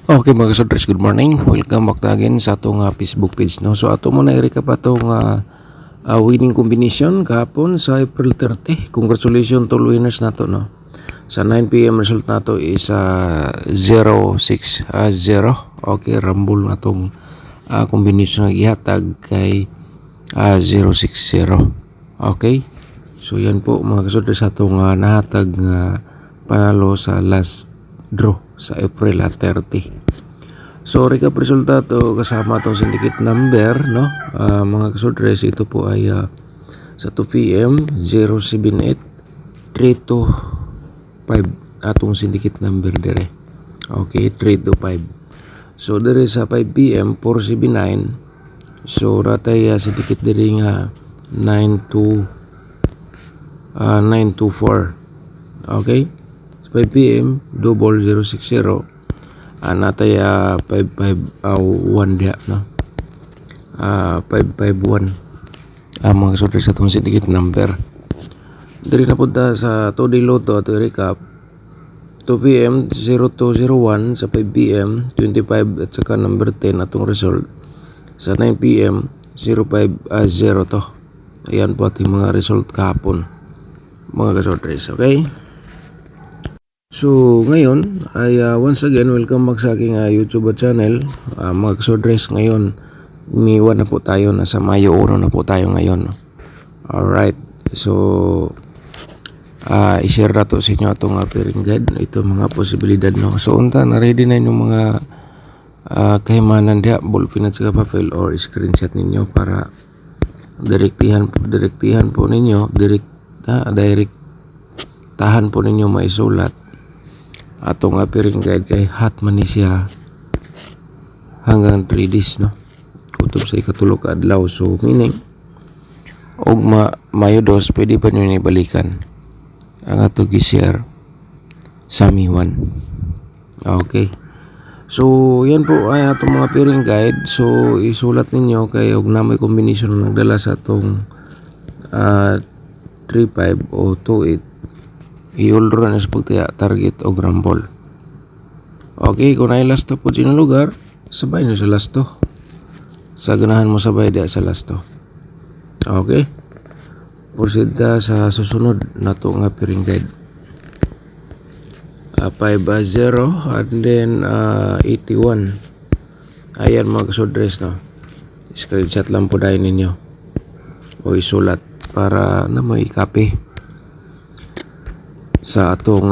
Okay mga kasodres, good morning. Welcome back again sa atong Facebook page. No? So ato mo na i-recap atong winning combination kahapon sa April 30. Congratulations to all winners nato. No? Sa 9 p.m. result nato is 060. Okay, rumble na itong combination na gihatag kay 060. Okay? So yan po mga kasodres atong nahatag panalo sa last draw sa April 30. So recap resulta to kasama itong syndicate number, no? Mga kasodres, ito po ay sa 2 p.m. 078 325 atong syndicate number dire. Okay, 325. So dire sa 5 p.m. 479. So ratay syndicate dire nga 924. Okay? Sa 5 p.m. double 060. Natay 551 dia, no? 551 mga kasodre sa itong syndicate number. Diri na punta sa 2-day loto at recap. 2 p.m. 0201 sa 5 p.m. 25 at saka number 10 atong result sa 9 p.m. 0502. Ayan po ating mga result kahapon mga kasodres. Okay? So ngayon ay once again welcome back sa aking YouTube channel. Mga kasodres, ngayon umiwan na po tayo, nasa Mayo 1 na po tayo ngayon. Alright, so i-share na to sa inyo itong pairing guide. Ito mga posibilidad, no? So unta na ready na yung mga kahimanan diha, ballpen at saka papel or screenshot ninyo para direktihan po ninyo, direktahan po ninyo maisulat atong pairing guide kay hot man ni siya hanggang 3 days, no? Kutob sa ikatulo ka adlaw. So meaning og Mayo 2 pwede pa nyo ibalikan ang ato gi-share sa Miwan. Okay, so yan po ay atong mga pairing guide. So isulat ninyo kay og na may combination na nagdala sa atong 35 o 28. I-ulro na sa pagtaya target o rumble. Okay, kung ay last po dyan lugar, sabay nyo sa last to. Sa ganahan mo sabay dia sa last to. Okay, proceed sa susunod na to nga pairing guide. 5-0 and then 81. Ayan mga kasodres, no? Screenshot lang po dahil ninyo o isulat para na may copy sa atong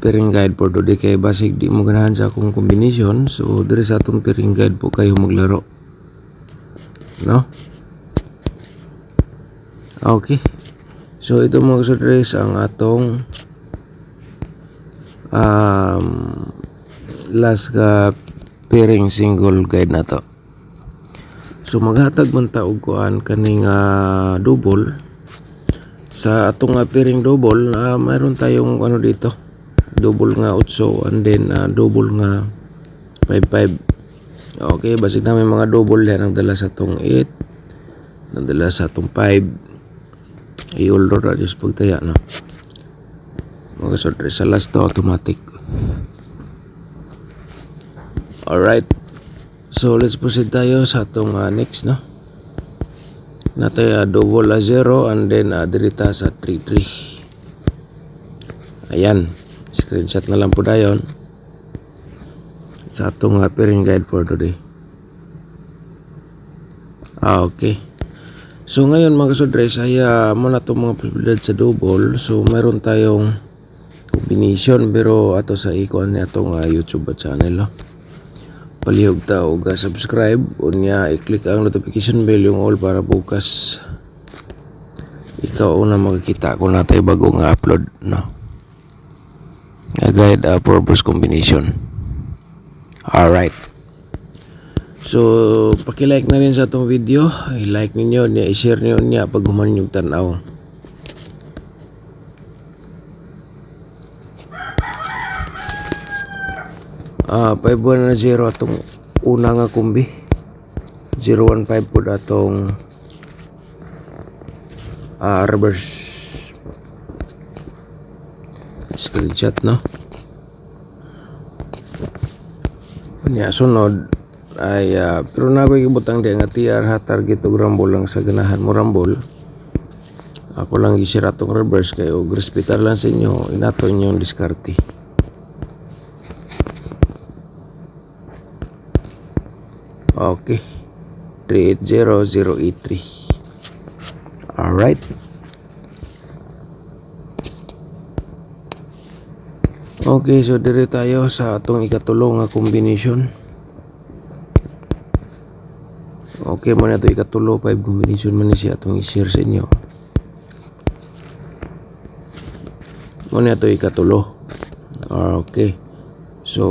pairing guide for today. Kay basig di mo ganahan sa akong combination, so dire sa atong pairing guide po kayo maglaro, no? Okay, so ito mga kasodres ang atong last pairing single guide na to. So maghatag man ta og kuan kaning double sa atong pairing double. Mayroon tayong ano dito, double nga 8 and then double nga 55. Okay, basig na may mga double yan ang dala sa atong 8, ang dala sa atong 5. I-ulro na just pagtaya, no? Mga kasodre, sa last to automatic. Alright, so let's proceed tayo sa atong next, no? Natay double 0 and then dirita sa 33. Ayan, screenshot na lang po dayon sa atong pairing guide for today. Okay, so ngayon mga kasodres ay muna itong mga posibilidad sa double. So meron tayong combination pero ato sa ikuan ni atong YouTube channel, no? Palihog ta og subscribe unya i-click ang notification bell yung all para bukas ikaw una makikita kung natay bagong upload, no? Guide purpose combination. Alright, so paki-like na rin sa atong video, i-like ninyo niya, i-share niyo niya pag human yung tanaw. Ah, 5-1 na 0 atong una nga kumbi. 015 po atong reverse. Screenshot, no? Nya sunod ay pero na ako ibutang di nga TR ha target og rumble lang sa ganahan mo rumble. Ako lang gisira tong reverse kay og respetar lang sa inyo inato inyong diskarte. Okay. 380083. Alright. Okay, so dire tayo sa atong ikatulong nga combination. Okay mo na ito ikatulo 5 combination man siya atong i-share sa inyo. Mo na ito ikatulo. Okay. So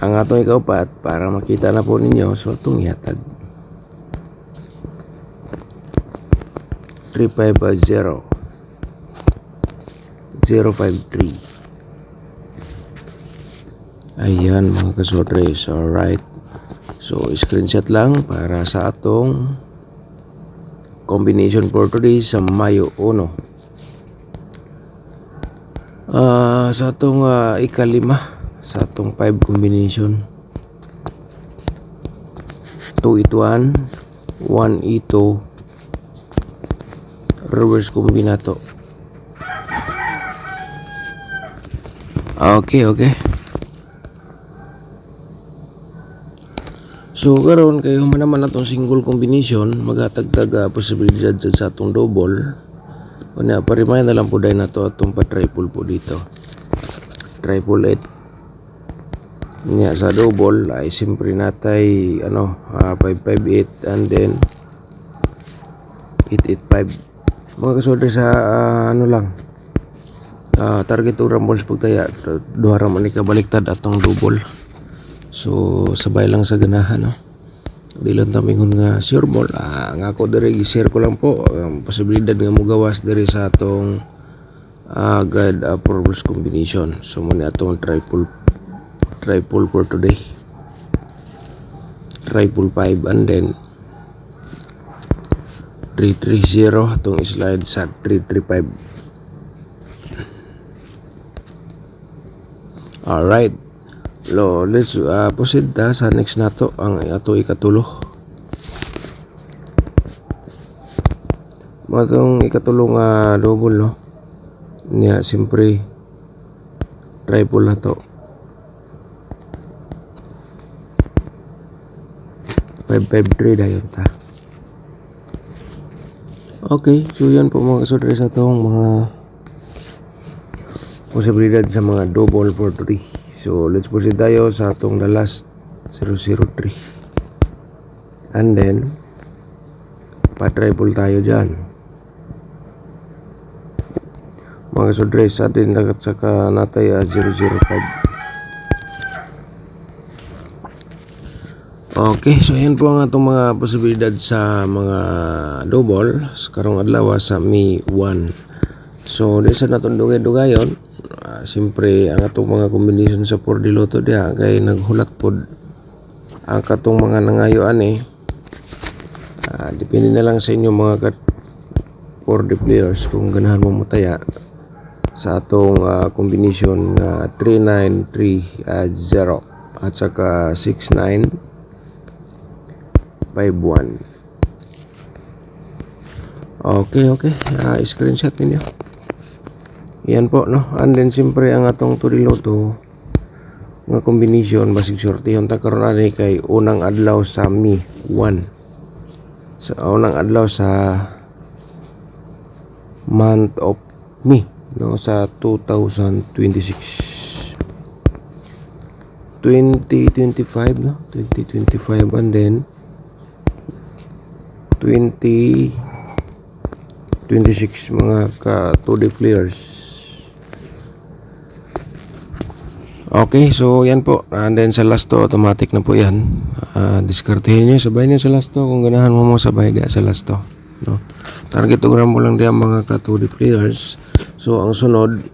ang atong ikaupat para makita na po ninyo so atong ihatag 3550 053. Ayan mga kasodres. Alright. So screenshot lang para sa atong combination for today sa Mayo 1. Sa atong ikalima sa atong 5 combination 2 1 1 reverse combinato. Okay. So karon kay human naman atong single combination magatagtag posibilidad sa atong double. Una pa-remind na lang po dahil na to atong pa-triple po dito. Triple 8. Nya sa double ay simpre natay 558 and then 885. Mga kasodre sa target o rumbles pagtaya duha ra man ikabaliktad atong double. So sabay lang sa ganahan no. Di lang tamingon nga sure ball. Nga ako dire gi-share ko lang po ang posibilidad nga mogawas dire sa atong guide for reverse combination. So mo ni atong triple for today. Triple 5 and then 330 atong slide sa 335. Alright. Let's proceed sa next nato ang ato ikatulo. Matong ikatulo nga double no. Nya simpre triple na to. 553 dayon ta. Okay, so yan po mga kasodre sa itong mga posibilidad sa mga double for today. So let's proceed tayo sa itong the last 003 and then pa-triple tayo dyan mga kasodre sa atin dagat saka natay 005. Okay, so yan po ang atong mga posibilidad sa mga double karong adlaw sa May 1. So di sa natong dugay-dugayon siyempre ang atong mga combination sa 4D Lotto diha kay naghulat pod ang katong mga nangayo ani. Depende na lang sa inyo mga 4D players kung ganahan mo mutaya sa atong combination nga 3930 at saka 6951. Okay. Screenshot ninyo. Yan po no. And then siyempre ang atong 2D Lotto nga combination basig sortihon ta karon ani kay unang adlaw sa May 1. Sa unang adlaw sa month of May no sa 2026. 2025 no. 2025 and then 2026 mga ka 2D players. Okay, so yan po. And then sa last to automatic na po yan. Diskartehin nyo, sabay nyo sa last to kung ganahan mo sabay dia sa last to no. Target og rambo lang dia mga ka 2D players. So ang sunod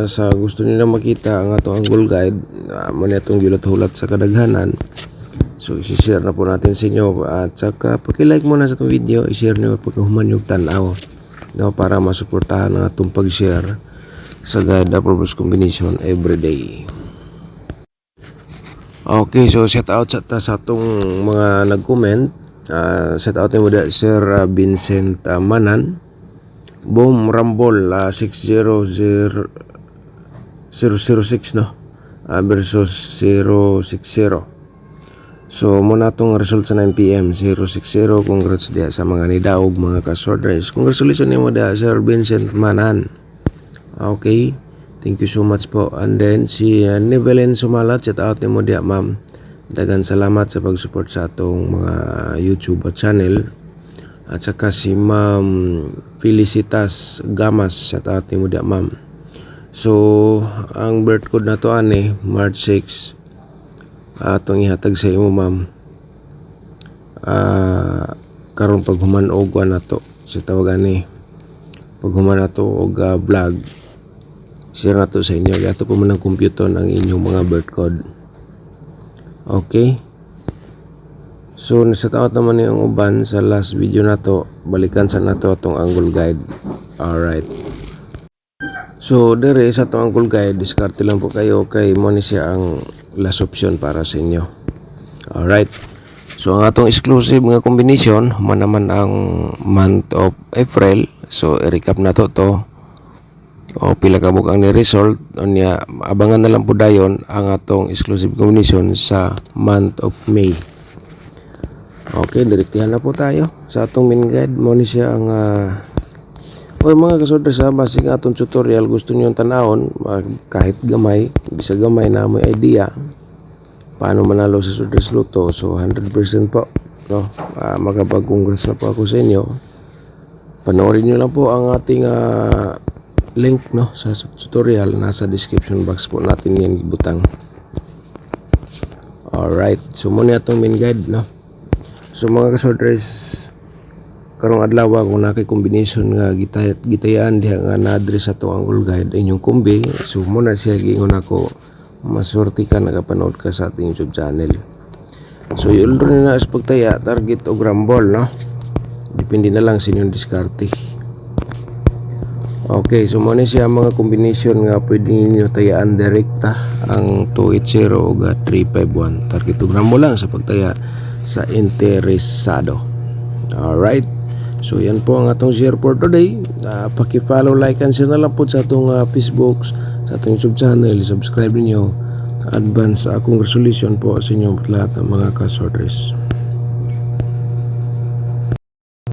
sa gusto niyo na makita ang ato ang goal guide mo na itong gilat-hulat sa kadaghanan. So i-share na po natin sa inyo at saka paki-like muna sa itong video, i-share nyo pagkahuman yung tanaw no, para masuportahan ang atong pag-share sa guide for reverse combination everyday. Okay, so shout out sa atong mga nag-comment. Shout out mo da Sir Vincent Manan. Boom Rumble 60006 no, versus 060. So muna tong result sa 9 PM 060. Congrats dia sa mga nidaog mga ka-sworders. Congratulations nimo da Sir Vincent Manan. Okay, thank you so much po. And then si Nivelin Sumalat, shout out nimo dia ma'am. Dagan salamat sa pag-support sa atong mga YouTube channel. At saka si Ma'am Felicitas Gamas, shout out nimo dia ma'am. So ang birth code na to ani March 6. Atong ihatag sa imo ma'am. Karon paghuman og na to sa tawag ani. Paghuman na to og vlog. Share na to sa inyo. Gato po mo ng computer ang inyong mga birth code. Okay. So nasa taot naman yung uban sa last video na to. Balikan sa na to itong angle guide. Alright. So dire sa itong angle guide, diskarte lang po kayo kay mo ni siya ang last option para sa inyo. Alright. So ang atong exclusive nga combination man naman ang month of April. So i-recap na to. O pila ka buk ang ni-result niya, abangan na lang po dayon ang atong exclusive combination sa month of May. Okay, direktihan na po tayo sa atong main guide. Mo ni siya ang mga kasoder sa basic atong tutorial gusto niyo tanawon kahit gamay, bisa gamay na mo idea paano manalo sa Sodres Luto. So 100% po no, makapag-congrats na po ako sa inyo. Panoorin niyo lang po ang ating link no sa tutorial, nasa description box po natin yan ibutang. Alright, so muna itong main guide no. So mga kasorders, karong adlaw kung nakay combination nga gitayaan diha nga na-address sa itong angle guide inyong kumbi, so muna siya giingon ako masorti ka nakapanood ka sa ating YouTube channel. So yun rin na as pagtaya target o grambol no, depende na lang sa inyong diskarte. Okay, so muna siya mga combination nga pwede ninyo tayaan direkta ang 280 o 351. Target o gramo lang sa pagtaya sa interesado. Alright, so yan po ang atong share for today. Paki-follow, like, and share na lang po sa atong Facebook, sa atong YouTube channel. Subscribe niyo. Advance congratulations po sa inyo lahat ng mga ka-sorters.